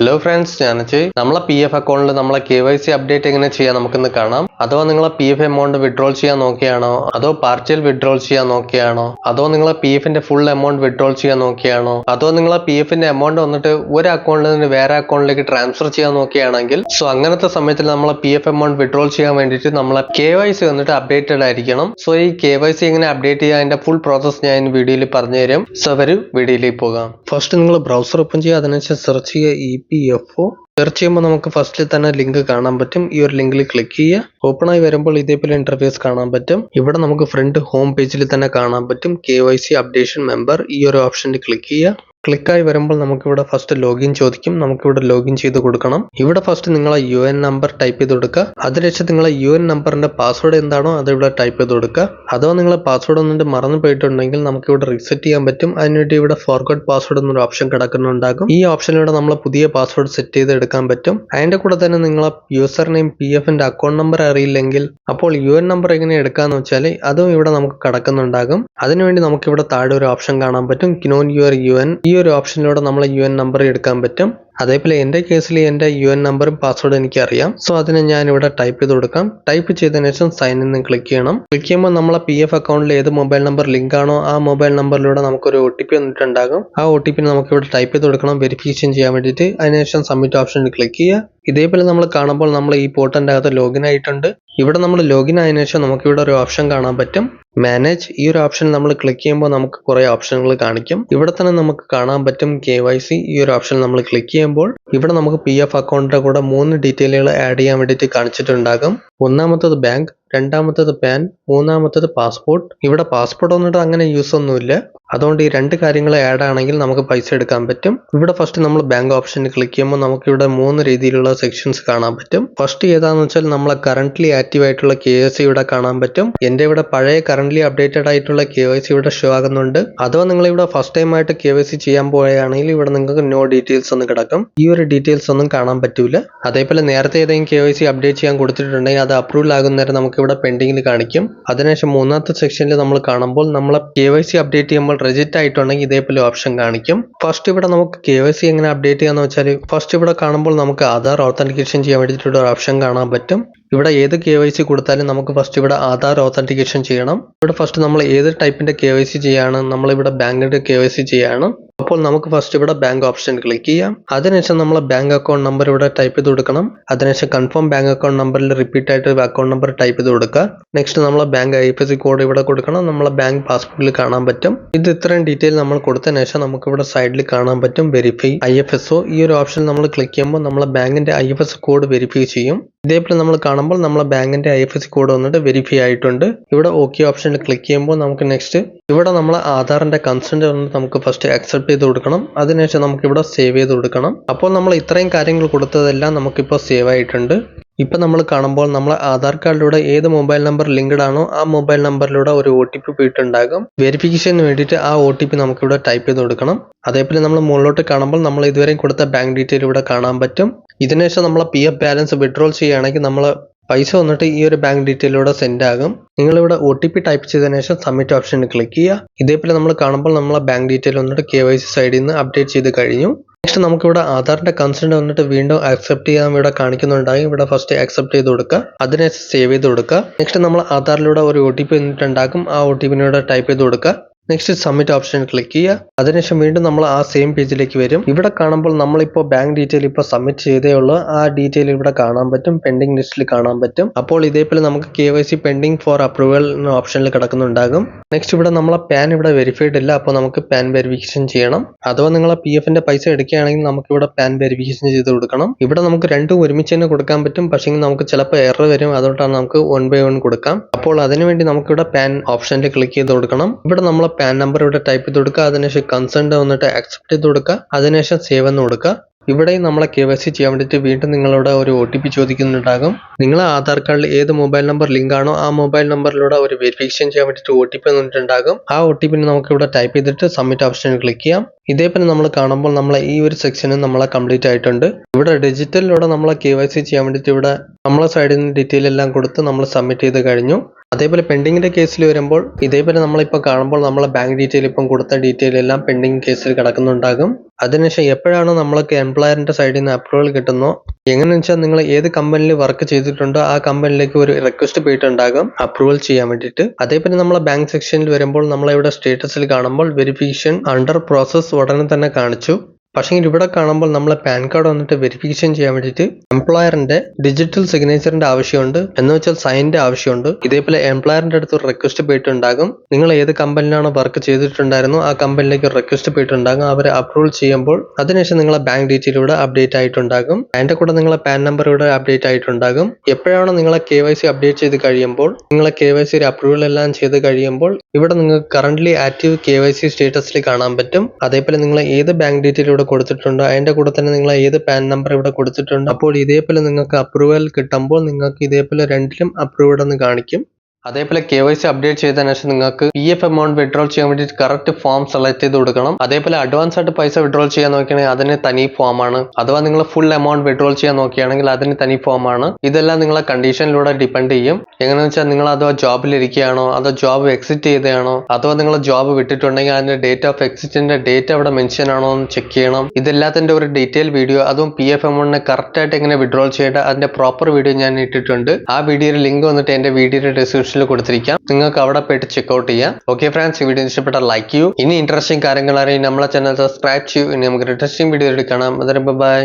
Hello friends, നമ്മളെ P F അക്കൗണ്ടിൽ നമ്മളെ KYC അപ്ഡേറ്റ് എങ്ങനെ ചെയ്യാൻ നമുക്കിന്ന് കാണാം. അഥവാ നിങ്ങളെ PF എമൗണ്ട് വിഡ്രോൾ ചെയ്യാൻ നോക്കിയാണോ, അതോ പാർഷ്യൽ വിഡ്രോൾ ചെയ്യാൻ നോക്കിയാണോ, അതോ നിങ്ങളെ PFന്റെ ഫുൾ എമൗണ്ട് വിഡ്രോൾ ചെയ്യാൻ നോക്കിയാണോ, അതോ നിങ്ങളെ PFന്റെ എമൗണ്ട് വന്നിട്ട് ഒരു അക്കൗണ്ടിൽ നിന്ന് വേറെ അക്കൗണ്ടിലേക്ക് ട്രാൻസ്ഫർ ചെയ്യാൻ നോക്കിയാണെങ്കിൽ അങ്ങനത്തെ സമയത്തിൽ നമ്മളെ PF എമൗണ്ട് വിഡ്രോൾ ചെയ്യാൻ വേണ്ടിയിട്ട് നമ്മളെ KYC വന്നിട്ട് അപ്ഡേറ്റഡ് ആയിരിക്കണം. ഈ KYC എങ്ങനെ അപ്ഡേറ്റ് ചെയ്യാൻ അതിന്റെ ഫുൾ പ്രോസസ് ഞാൻ വീഡിയോയിൽ പറഞ്ഞുതരാം. വരൂ വീഡിയോയിലേക്ക് പോകാം. ഫസ്റ്റ് നിങ്ങൾ ബ്രൗസർ ഓപ്പൺ ചെയ്യുക, അതിനുശേഷം സെർച്ച് ചെയ്യുക EPFO. സെർച്ച് ചെയ്യുമ്പോൾ നമുക്ക് ഫസ്റ്റിൽ തന്നെ ലിങ്ക് കാണാൻ പറ്റും. ഈ ഒരു ലിങ്കിൽ ക്ലിക്ക് ചെയ്യുക. ഓപ്പൺ ആയി വരുമ്പോൾ ഇതേപോലെ ഇന്റർഫേസ് കാണാൻ പറ്റും. ഇവിടെ നമുക്ക് ഫ്രണ്ട് ഹോം പേജിൽ തന്നെ കാണാൻ പറ്റും KYC അപ്ഡേഷൻ മെമ്പർ. ഈ ഒരു ഓപ്ഷനിൽ ക്ലിക്ക് ചെയ്യുക. ക്ലിക്കായി വരുമ്പോൾ നമുക്കിവിടെ ഫസ്റ്റ് ലോഗിൻ ചോദിക്കും. നമുക്കിവിടെ ലോഗിൻ ചെയ്ത് കൊടുക്കണം. ഇവിടെ ഫസ്റ്റ് നിങ്ങളെ UN നമ്പർ ടൈപ്പ് ചെയ്ത് കൊടുക്കുക. അതിനുശേഷം നിങ്ങളെ UN നമ്പറിന്റെ പാസ്വേഡ് എന്താണോ അത് ഇവിടെ ടൈപ്പ് ചെയ്ത് കൊടുക്കുക. അഥവാ നിങ്ങളെ പാസ്വേഡ് ഒന്നിട്ട് മറന്നു പോയിട്ടുണ്ടെങ്കിൽ നമുക്കിവിടെ റിസെറ്റ് ചെയ്യാൻ പറ്റും. അതിനുവേണ്ടി ഇവിടെ ഫോർഗോട്ട് പാസ്വേഡ് എന്നൊരു ഓപ്ഷൻ കിടക്കുന്നുണ്ടാകും. ഈ ഓപ്ഷനിലൂടെ നമ്മൾ പുതിയ പാസ്വേഡ് സെറ്റ് ചെയ്ത് എടുക്കാൻ പറ്റും. അതിന്റെ കൂടെ തന്നെ നിങ്ങളെ യൂസർ നെയിം PFന്റെ അക്കൗണ്ട് നമ്പർ അറിയില്ലെങ്കിൽ അപ്പോൾ UN നമ്പർ എങ്ങനെ എടുക്കാന്ന് വെച്ചാൽ അതും ഇവിടെ നമുക്ക് കിടക്കുന്നുണ്ടാകും. അതിനുവേണ്ടി നമുക്കിവിടെ താഴെ ഒരു ഓപ്ഷൻ കാണാൻ പറ്റും, ക്നോൺ യുവർ UN. ഈ ഒരു ഓപ്ഷനിലൂടെ നമ്മൾ UN നമ്പർ എടുക്കാൻ പറ്റും. അതേപോലെ എൻ്റെ കേസിൽ എൻ്റെ UN നമ്പറും പാസ്വേഡും എനിക്ക് അറിയാം. അതിന് ഞാൻ ഇവിടെ ടൈപ്പ് ചെയ്ത് കൊടുക്കാം. ടൈപ്പ് ചെയ്തതിനു ശേഷം സൈൻ ഇൻ ക്ലിക്ക് ചെയ്യണം. ക്ലിക്ക് ചെയ്യുമ്പോൾ നമ്മളെ PF അക്കൗണ്ടിൽ ഏത് മൊബൈൽ നമ്പർ ലിങ്ക് ആണോ ആ മൊബൈൽ നമ്പറിലൂടെ നമുക്കൊരു OTP വന്നിട്ടുണ്ടാകും. ആ OTP നമുക്ക് ഇവിടെ ടൈപ്പ് ചെയ്ത് കൊടുക്കണം വെരിഫിക്കേഷൻ ചെയ്യാൻ വേണ്ടിയിട്ട്. അതിനുശേഷം സബ്മിറ്റ് ഓപ്ഷനിൽ ക്ലിക്ക് ചെയ്യുക. ഇതേപോലെ നമ്മൾ കാണുമ്പോൾ നമ്മൾ ഈ പോർട്ടലിന്റെ അകത്ത് ലോഗിൻ ആയിട്ടുണ്ട്. ഇവിടെ നമ്മൾ ലോഗിൻ ആയതിനു ശേഷം നമുക്ക് ഇവിടെ ഒരു ഓപ്ഷൻ കാണാൻ പറ്റും, മാനേജ്. ഈ ഒരു ഓപ്ഷൻ നമ്മൾ ക്ലിക്ക് ചെയ്യുമ്പോൾ നമുക്ക് കുറെ ഓപ്ഷനുകൾ കാണിക്കും. ഇവിടെ തന്നെ നമുക്ക് കാണാൻ പറ്റും KYC. ഈ ഒരു ഓപ്ഷൻ നമ്മൾ ക്ലിക്ക് ചെയ്യുമ്പോൾ ഇവിടെ നമുക്ക് PF അക്കൗണ്ടിന്റെ കൂടെ 3 ഡീറ്റെയിലുകൾ ആഡ് ചെയ്യാൻ വേണ്ടിയിട്ട് കാണിച്ചിട്ടുണ്ടാകും. ഒന്നാമത്തത് ബാങ്ക്, രണ്ടാമത്തത് പാൻ, മൂന്നാമത്തത് പാസ്പോർട്ട്. ഇവിടെ പാസ്പോർട്ട് വന്നിട്ട് അങ്ങനെ യൂസ് ഒന്നുമില്ല. അതുകൊണ്ട് ഈ 2 കാര്യങ്ങൾ ആഡ് ആണെങ്കിൽ നമുക്ക് പൈസ എടുക്കാൻ പറ്റും. ഇവിടെ ഫസ്റ്റ് നമ്മൾ ബാങ്ക് ഓപ്ഷനിൽ ക്ലിക്ക് ചെയ്യുമ്പോൾ നമുക്ക് ഇവിടെ 3 രീതിയിലുള്ള സെക്ഷൻസ് കാണാൻ പറ്റും. ഫസ്റ്റ് ഏതാണെന്ന് വെച്ചാൽ നമ്മളെ കറന്റ്ലി ആക്റ്റീവ് ആയിട്ടുള്ള KYC ഇവിടെ കാണാൻ പറ്റും. എന്റെ ഇവിടെ പഴയ കറന്റ്ലി അപ്ഡേറ്റഡ് ആയിട്ടുള്ള KYC ഇവിടെ ഷോ ആകുന്നുണ്ട്. അഥവാ നിങ്ങൾ ഇവിടെ ഫസ്റ്റ് ടൈം ആയിട്ട് KYC ചെയ്യാൻ പോവുകയാണെങ്കിൽ ഇവിടെ നിങ്ങൾക്ക് നോ ഡീറ്റെയിൽസ് ഒന്ന് കിടക്കും. ഈ ഒരു ഡീറ്റെയിൽസ് ഒന്നും കാണാൻ പറ്റൂല. അതേപോലെ നേരത്തെ ഏതെങ്കിലും KYC അപ്ഡേറ്റ് ചെയ്യാൻ കൊടുത്തിട്ടുണ്ടെങ്കിൽ അത് അപ്രൂവൽ ആകുന്നേരം നമുക്ക് ഇവിടെ പെൻഡിങ്ങിൽ കാണിക്കും. അതിനുശേഷം മൂന്നാമത്തെ സെക്ഷനിൽ നമ്മൾ കാണുമ്പോൾ നമ്മളെ KYC അപ്ഡേറ്റ് ചെയ്യുമ്പോൾ റിജക്റ്റ് ആയിട്ടുണ്ടെങ്കിൽ ഇതേപോലെ ഓപ്ഷൻ കാണിക്കും. ഫസ്റ്റ് ഇവിടെ നമുക്ക് KYC എങ്ങനെ അപ്ഡേറ്റ് ചെയ്യാന്ന് വെച്ചാൽ ഫസ്റ്റ് ഇവിടെ കാണുമ്പോൾ നമുക്ക് ആധാർ ഓത്തന്റിക്കേഷൻ ചെയ്യാൻ വേണ്ടിയിട്ടുള്ള ഒരു ഓപ്ഷൻ കാണാൻ പറ്റും. ഇവിടെ ഏത് KYC കൊടുത്താലും നമുക്ക് ഫസ്റ്റ് ഇവിടെ ആധാർ ഓത്തന്റിക്കേഷൻ ചെയ്യണം. ഇവിടെ ഫസ്റ്റ് നമ്മൾ ഏത് ടൈപ്പിന്റെ KYC ചെയ്യാണ്, നമ്മളിവിടെ ബാങ്കിന്റെ KYC ചെയ്യാണ്. അപ്പോൾ നമുക്ക് ഫസ്റ്റ് ഇവിടെ ബാങ്ക് ഓപ്ഷൻ ക്ലിക്ക് ചെയ്യാം. അതിനുശേഷം നമ്മളെ ബാങ്ക് അക്കൗണ്ട് നമ്പർ ഇവിടെ ടൈപ്പ് ചെയ്ത് കൊടുക്കണം. അതിനുശേഷം കൺഫേം ബാങ്ക് അക്കൗണ്ട് നമ്പറിൽ റിപ്പീറ്റ് ആയിട്ട് അക്കൗണ്ട് നമ്പർ ടൈപ്പ് ചെയ്ത് കൊടുക്കുക. നെക്സ്റ്റ് നമ്മളെ ബാങ്ക് IFSC കോഡ് ഇവിടെ കൊടുക്കണം. നമ്മളെ ബാങ്ക് പാസ്ബുക്കിൽ കാണാൻ പറ്റും. ഇത് ഇത്രയും ഡീറ്റെയിൽ നമ്മൾ കൊടുത്തതിന് ശേഷം നമുക്ക് ഇവിടെ സൈഡിൽ കാണാൻ പറ്റും വെരിഫൈ IFSO. ഈ ഒരു ഓപ്ഷൻ നമ്മൾ ക്ലിക്ക് ചെയ്യുമ്പോൾ നമ്മളെ ബാങ്കിന്റെ IFSC കോഡ് വെരിഫൈ ചെയ്യും. ഇതേപോലെ നമ്മൾ കാണുമ്പോൾ നമ്മളെ ബാങ്കിന്റെ IFSC കോഡ് വന്നിട്ട് വെരിഫൈ ആയിട്ടുണ്ട്. ഇവിടെ OK ഓപ്ഷനിൽ ക്ലിക്ക് ചെയ്യുമ്പോൾ നമുക്ക് നെക്സ്റ്റ് ഇവിടെ നമ്മളെ ആധാറിന്റെ കൺസെന്റ് വന്നിട്ട് നമുക്ക് ഫസ്റ്റ് അക്സെപ്റ്റ് ചെയ്ത് കൊടുക്കണം. അതിനുശേഷം നമുക്ക് ഇവിടെ സേവ് ചെയ്ത് കൊടുക്കണം. അപ്പോൾ നമ്മൾ ഇത്രയും കാര്യങ്ങൾ കൊടുത്തതെല്ലാം നമുക്കിപ്പോൾ സേവ് ആയിട്ടുണ്ട്. ഇപ്പൊ നമ്മൾ കാണുമ്പോൾ നമ്മളെ ആധാർ കാർഡിലൂടെ ഏത് മൊബൈൽ നമ്പർ ലിങ്ക്ഡ് ആണോ ആ മൊബൈൽ നമ്പറിലൂടെ ഒരു OTP പോയിട്ടുണ്ടാകും. വെരിഫിക്കേഷന് വേണ്ടിയിട്ട് ആ OTP നമുക്ക് ഇവിടെ ടൈപ്പ് ചെയ്ത് കൊടുക്കണം. അതേപോലെ നമ്മൾ മുകളിലോട്ട് കാണുമ്പോൾ നമ്മൾ ഇതുവരെ കൊടുത്ത ബാങ്ക് ഡീറ്റെയിൽ ഇവിടെ കാണാൻ പറ്റും. ഇതിനുശേഷം നമ്മളെ PF ബാലൻസ് വിഡ്രോൾ ചെയ്യുകയാണെങ്കിൽ നമ്മൾ പൈസ വന്നിട്ട് ഈ ഒരു ബാങ്ക് ഡീറ്റെയിലൂടെ സെൻഡ് ആകും. നിങ്ങളിവിടെ OTP ടൈപ്പ് ചെയ്തതിനു ശേഷം സബ്മിറ്റ് ഓപ്ഷനിൽ ക്ലിക്ക് ചെയ്യുക. ഇതേപോലെ നമ്മൾ കാണുമ്പോൾ നമ്മളെ ബാങ്ക് ഡീറ്റെയിൽ വന്നിട്ട് KYC സൈഡിൽ നിന്ന് അപ്ഡേറ്റ് ചെയ്ത് കഴിഞ്ഞു. നെക്സ്റ്റ് നമുക്കിവിടെ ആധാറിന്റെ കൺസെന്റ് വന്നിട്ട് വീണ്ടും അക്സെപ്റ്റ് ചെയ്യാൻ ഇവിടെ കാണിക്കുന്നുണ്ടാകും. ഇവിടെ ഫസ്റ്റ് അക്സെപ്റ്റ് ചെയ്ത് കൊടുക്കുക. അതിനുശേഷം സേവ് ചെയ്ത് കൊടുക്കുക. നെക്സ്റ്റ് നമ്മൾ ആധാറിലൂടെ ഒരു OTP വന്നിട്ടുണ്ടാകും. ആ OTP ടൈപ്പ് ചെയ്ത് കൊടുക്കുക. നെക്സ്റ്റ് സബ്മിറ്റ് ഓപ്ഷൻ ക്ലിക്ക് ചെയ്യുക. അതിനുശേഷം വീണ്ടും നമ്മൾ ആ സെയിം പേജിലേക്ക് വരും. ഇവിടെ കാണുമ്പോൾ നമ്മളിപ്പോൾ ബാങ്ക് ഡീറ്റെയിൽ ഇപ്പോൾ സബ്മിറ്റ് ചെയ്തേ ഉള്ളൂ. ആ ഡീറ്റെയിൽ ഇവിടെ കാണാൻ പറ്റും, പെൻഡിങ് ലിസ്റ്റിൽ കാണാൻ പറ്റും. അപ്പോൾ ഇതേപോലെ നമുക്ക് KYC പെൻഡിങ് ഫോർ അപ്രൂവൽ എന്ന ഓപ്ഷനിൽ കിടക്കുന്നുണ്ടാകും. നെക്സ്റ്റ് ഇവിടെ നമ്മളെ പാൻ ഇവിടെ വെരിഫൈഡ് ഇല്ല. അപ്പോൾ നമുക്ക് പാൻ വെരിഫിക്കേഷൻ ചെയ്യണം. അഥവാ നിങ്ങളെ PFന്റെ പൈസ എടുക്കുകയാണെങ്കിൽ നമുക്ക് ഇവിടെ പാൻ വെരിഫിക്കേഷൻ ചെയ്ത് കൊടുക്കണം. ഇവിടെ നമുക്ക് രണ്ടും ഒരുമിച്ച് തന്നെ കൊടുക്കാൻ പറ്റും. പക്ഷേ നമുക്ക് ചിലപ്പോൾ എറർ വരും. അതുകൊണ്ടാണ് നമുക്ക് 1 by 1 കൊടുക്കാം. അപ്പോൾ അതിനുവേണ്ടി നമുക്ക് ഇവിടെ പാൻ ഓപ്ഷനിൽ ക്ലിക്ക് ചെയ്ത് കൊടുക്കണം. ഇവിടെ നമ്മളെ പാൻ നമ്പർ ഇവിടെ ടൈപ്പ് ചെയ്ത് കൊടുക്കുക. അതിനുശേഷം കൺസെന്റ് വന്നിട്ട് അക്സെപ്റ്റ് ചെയ്ത് കൊടുക്കുക. അതിനുശേഷം സേവ് എന്ന് കൊടുക്കുക. ഇവിടെയും നമ്മളെ KYC ചെയ്യാൻ വേണ്ടിയിട്ട് വീണ്ടും നിങ്ങളോട് ഒരു OTP ചോദിക്കുന്നുണ്ടാകും. നിങ്ങളെ ആധാർ കാർഡിൽ ഏത് മൊബൈൽ നമ്പർ ലിങ്ക് ആണോ ആ മൊബൈൽ നമ്പറിലൂടെ ഒരു വെരിഫിക്കേഷൻ ചെയ്യാൻ വേണ്ടിയിട്ട് OTP വന്നിട്ടുണ്ടാകും. ആ OTP നമുക്ക് ഇവിടെ ടൈപ്പ് ചെയ്തിട്ട് സബ്മിറ്റ് ഓപ്ഷനിൽ ക്ലിക്ക് ചെയ്യാം. ഇതേപോലെ നമ്മൾ കാണുമ്പോൾ നമ്മളെ ഈ ഒരു സെക്ഷന് നമ്മളെ കംപ്ലീറ്റ് ആയിട്ടുണ്ട്. ഇവിടെ ഡിജിറ്റലിലൂടെ നമ്മളെ KYC ചെയ്യാൻ വേണ്ടിയിട്ട് ഇവിടെ നമ്മളെ സൈഡിൽ നിന്ന് ഡീറ്റെയിൽ എല്ലാം കൊടുത്ത് നമ്മൾ സബ്മിറ്റ് ചെയ്ത് കഴിഞ്ഞു. അതേപോലെ പെൻഡിങ്ങിന്റെ കേസിൽ വരുമ്പോൾ ഇതേപോലെ നമ്മളിപ്പോൾ കാണുമ്പോൾ നമ്മളെ ബാങ്ക് ഡീറ്റെയിൽ ഇപ്പം കൊടുത്ത ഡീറ്റെയിൽ എല്ലാം പെൻഡിങ് കേസിൽ കിടക്കുന്നുണ്ടാകും. അതിനുശേഷം എപ്പോഴാണോ നമ്മൾക്ക് എംപ്ലോയറിന്റെ സൈഡിൽ നിന്ന് അപ്രൂവൽ കിട്ടുന്നോ, എങ്ങനെയാണെന്ന് വെച്ചാൽ നിങ്ങൾ ഏത് കമ്പനിയിൽ വർക്ക് ചെയ്തിട്ടുണ്ടോ ആ കമ്പനിയിലേക്ക് ഒരു റിക്വസ്റ്റ് പോയിട്ടുണ്ടാകും അപ്രൂവൽ ചെയ്യാൻ വേണ്ടിയിട്ട്. അതേപോലെ നമ്മളെ ബാങ്ക് സെക്ഷനിൽ വരുമ്പോൾ നമ്മളിവിടെ സ്റ്റേറ്റസിൽ കാണുമ്പോൾ വെരിഫിക്കേഷൻ അണ്ടർ പ്രോസസ് ഉടനെ തന്നെ കാണിച്ചു. പക്ഷേ ഇവിടെ കാണുമ്പോൾ നമ്മളെ പാൻ കാർഡ് വന്നിട്ട് വെരിഫിക്കേഷൻ ചെയ്യാൻ വേണ്ടിയിട്ട് എംപ്ലോയറിന്റെ ഡിജിറ്റൽ സിഗ്നേച്ചറിന്റെ ആവശ്യമുണ്ട്, എന്ന് വെച്ചാൽ സൈനിന്റെ ആവശ്യമുണ്ട്. ഇതേപോലെ എംപ്ലോയറിന്റെ അടുത്ത് ഒരു റിക്വസ്റ്റ് പോയിട്ടുണ്ടാകും. നിങ്ങൾ ഏത് കമ്പനിയിലാണോ വർക്ക് ചെയ്തിട്ടുണ്ടായിരുന്നോ ആ കമ്പനിയിലേക്ക് ഒരു റിക്വസ്റ്റ് പോയിട്ടുണ്ടാകും. അവരെ അപ്രൂവൽ ചെയ്യുമ്പോൾ അതിനുശേഷം നിങ്ങളെ ബാങ്ക് ഡീറ്റെയിൽ ഇവിടെ അപ്ഡേറ്റ് ആയിട്ടുണ്ടാകും. അതിന്റെ കൂടെ നിങ്ങളെ പാൻ നമ്പർ ഇവിടെ അപ്ഡേറ്റ് ആയിട്ടുണ്ടാകും. എപ്പോഴാണോ നിങ്ങളെ KYC അപ്ഡേറ്റ് ചെയ്ത് കഴിയുമ്പോൾ, നിങ്ങളെ KYC അപ്രൂവൽ എല്ലാം ചെയ്ത് കഴിയുമ്പോൾ ഇവിടെ നിങ്ങൾക്ക് കറന്റ്ലി ആക്റ്റീവ് KYC സ്റ്റേറ്റസിൽ കാണാൻ പറ്റും. അതേപോലെ നിങ്ങൾ ഏത് ബാങ്ക് ഡീറ്റെയിൽ ഇവിടെ കൊടുത്തിട്ടുണ്ടോ അതിന്റെ കൂടെ തന്നെ നിങ്ങൾ ഏത് പാൻ നമ്പർ ഇവിടെ കൊടുത്തിട്ടുണ്ടോ, അപ്പോൾ ഇതേപോലെ നിങ്ങൾക്ക് അപ്രൂവൽ കിട്ടുമ്പോൾ നിങ്ങൾക്ക് ഇതേപോലെ രണ്ടിലും അപ്രൂവ്ഡ് എന്ന് കാണിക്കും. അതേപോലെ KYC അപ്ഡേറ്റ് ചെയ്തതിനു ശേഷം നിങ്ങൾക്ക് PF എമൗണ്ട് വിഡ്രോൾ ചെയ്യാൻ വേണ്ടിയിട്ട് കറക്റ്റ് ഫോം സെലക്ട് ചെയ്ത് കൊടുക്കണം. അതേപോലെ അഡ്വാൻസ് ആയിട്ട് പൈസ വിഡ്രോൾ ചെയ്യാൻ നോക്കുകയാണെങ്കിൽ അതിന് തനി ഫോം ആണ്. അഥവാ നിങ്ങൾ ഫുൾ എമൗണ്ട് വിഡ്രോൾ ചെയ്യാൻ നോക്കുകയാണെങ്കിൽ അതിന് തനി ഫോം ആണ്. ഇതെല്ലാം നിങ്ങളെ കണ്ടീഷനിലൂടെ ഡിപ്പെൻഡ് ചെയ്യും. എങ്ങനെയാണെന്ന് വെച്ചാൽ നിങ്ങൾ അഥവാ ജോബിൽ ഇരിക്കുകയാണോ, അതോ ജോബ് എക്സിറ്റ് ചെയ്തതാണോ, അഥവാ നിങ്ങൾ ജോബ് വിട്ടിട്ടുണ്ടെങ്കിൽ അതിന്റെ ഡേറ്റ് ഓഫ് എക്സിറ്റിന്റെ ഡേറ്റ് അവിടെ മെൻഷൻ ആണോ എന്ന് ചെക്ക് ചെയ്യണം. ഇതെല്ലാത്തിന്റെ ഒരു ഡീറ്റെയിൽ വീഡിയോ, അതും PF എമൗണ്ടിനെ കറക്റ്റ് ആയിട്ട് എങ്ങനെ വിഡ്രോൾ ചെയ്യേണ്ട അതിന്റെ പ്രോപ്പർ വീഡിയോ ഞാൻ ഇട്ടിട്ടുണ്ട്. ആ വീഡിയോയുടെ ലിങ്ക് വന്നിട്ട് എന്റെ വീഡിയോയുടെ ഡിസ്ക്രിപ്ഷനിൽ കൊടുത്തിരിക്കാം. നിങ്ങൾക്ക് അവിടെ പോയിട്ട് ചെക്ക്ഔട്ട് ചെയ്യാം. ഓക്കെ ഫ്രണ്ട്സ്, ഈ വീഡിയോ ഇഷ്ടപ്പെട്ടാൽ ലൈക്ക് ചെയ്യൂ. ഇനി ഇൻട്രസ്റ്റിംഗ് കാര്യങ്ങൾ അറിയാൻ നമ്മളെ ചാനൽ സബ്സ്ക്രൈബ് ചെയ്യൂ. ഇനി നമുക്ക് ഇൻട്രസ്റ്റിംഗ് വീഡിയോ എടുക്കണം. ബൈ.